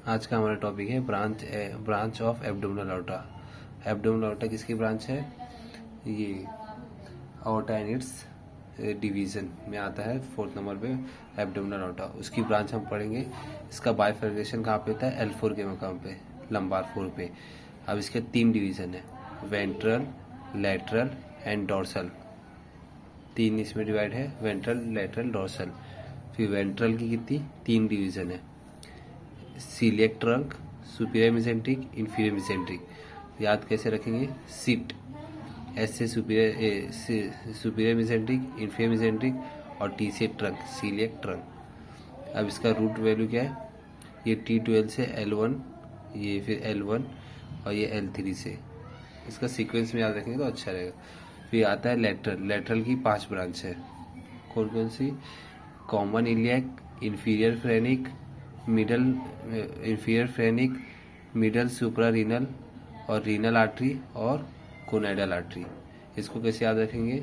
आज का हमारा टॉपिक है ब्रांच ऑफ एब्डोमिनल अorta। एब्डोमिनल अorta किसकी ब्रांच है? ये अorta इन इट्स डिवीजन में आता है। 4th नंबर पे एब्डोमिनल अorta, उसकी ब्रांच हम पढ़ेंगे। इसका बाइफर्केशन कहाँ पे होता है? L4 के मकाम पे, लंबार 4 पे। अब इसके 3 डिवीजन है, वेंट्रल, लेटरल एंड डोर्सल। 3 इसमें डिवाइड है, वेंट्रल, लेटरल, डोर्सल। फिर वेंट्रल की कितनी? 3 डिवीजन है, coeliac trunk, superior mesenteric, inferior mesenteric. याद कैसे रखेंगे? सिट, एस से सुपीरियर मेसेंट्रिक, इंफीरियर मेसेंट्रिक और टी से ट्रंक, सीलिएक ट्रंक। अब इसका रूट वैल्यू क्या है? ये T12 से L1, ये फिर L1 और ये L3 से। इसका सीक्वेंस में याद रखेंगे तो अच्छा रहेगा। फिर आता है लेटरल। लेटरल की 5 ब्रांच है। कौन कौन सी? Common iliac, inferior phrenic, middle inferior phrenic, middle suprarenal और रीनल आर्टरी और कोनाइडल आर्टरी। इसको कैसे याद रखेंगे?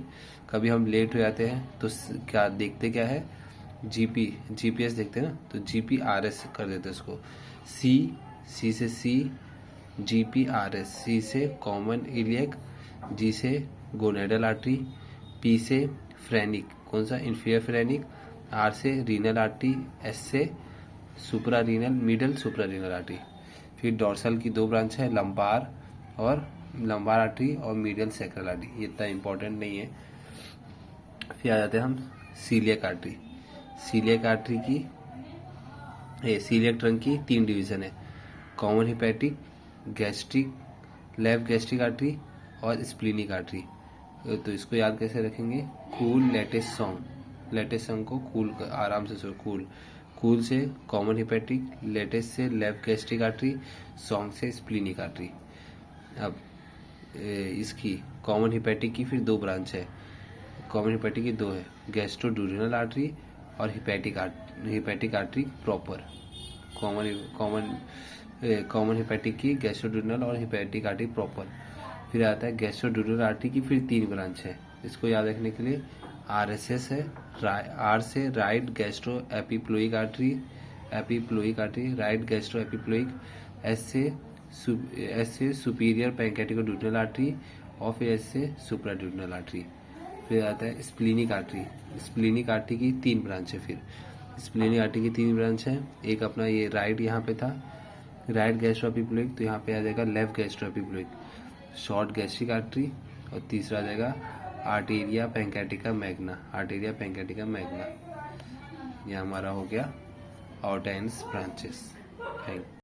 कभी हम लेट हो जाते हैं तो क्या देखते क्या है? जीपीएस देखते हैं ना, तो GPRS कर देते हैं उसको। सी से सी, GPRS। सी से कॉमन इलियक, जी से गोनाइडल आर्टरी, पी से फ्रेनिक, कौन सा? इंफीरियर फ्रेनिक, आर से रीनल आर्टरी, एस से सुप्रारीनल, मिडल सुप्रारीनल आर्टरी। फिर डोर्सल की 2 ब्रांच है, लंबार आर्टरी और मीडियल सैक्रल आर्टरी। ये इतना इंपॉर्टेंट नहीं है। फिर आ जाते हैं हम सीलिएक आर्टरी। सीलिएक आर्टरी की सीलिएक ट्रंक की 3 डिवीजन है, common hepatic, gastric, left gastric artery और स्प्लीनिक आर्टरी। तो इसको याद कैसे रखेंगे? कूल लेटेस्ट सॉन्ग को कूल आराम से कूल से कॉमन हिपैटिक, लेटेस्ट से लेफ्ट गैस्ट्रिक आर्टरी, सॉन्ग से स्प्लीनिक आर्टरी। अब इसकी कॉमन हिपैटिक की फिर 2 ब्रांच है। कॉमन हिपैटिक की 2 है, गैस्ट्रोड्यूडेनल आर्टरी और hepatic artery proper. Common hepatic की गैस्ट्रोड्यूडेनल और हिपैटिक आर्टरी प्रॉपर। फिर आता है गैस्ट्रोड्यूडेनल आर्टरी की फिर 3 ब्रांच है। इसको याद रखने के लिए RSS है, आर से right gastro epiploic artery, right gastro epiploic. S से सुपीरियर पैंक्रेटिकोड्यूडेनल आर्टरी और फिर एस से सुप्राड्यूडेनल आर्टरी। फिर आता है स्प्लीनिक आर्टरी। स्प्लीनिक आर्टरी की 3 ब्रांच है। फिर स्प्लीनिक आर्टरी की 3 ब्रांच है। एक अपना ये राइट यहाँ पे था, राइट गैस्ट्रो एपिप्लोइक, तो यहाँ पे आ जाएगा left gastro epiploic, short gastric artery. और तीसरा आ जाएगा आर्टेरिया पैंक्रेटिका मैग्ना। ये हमारा हो गया aorta and branches. Thank you.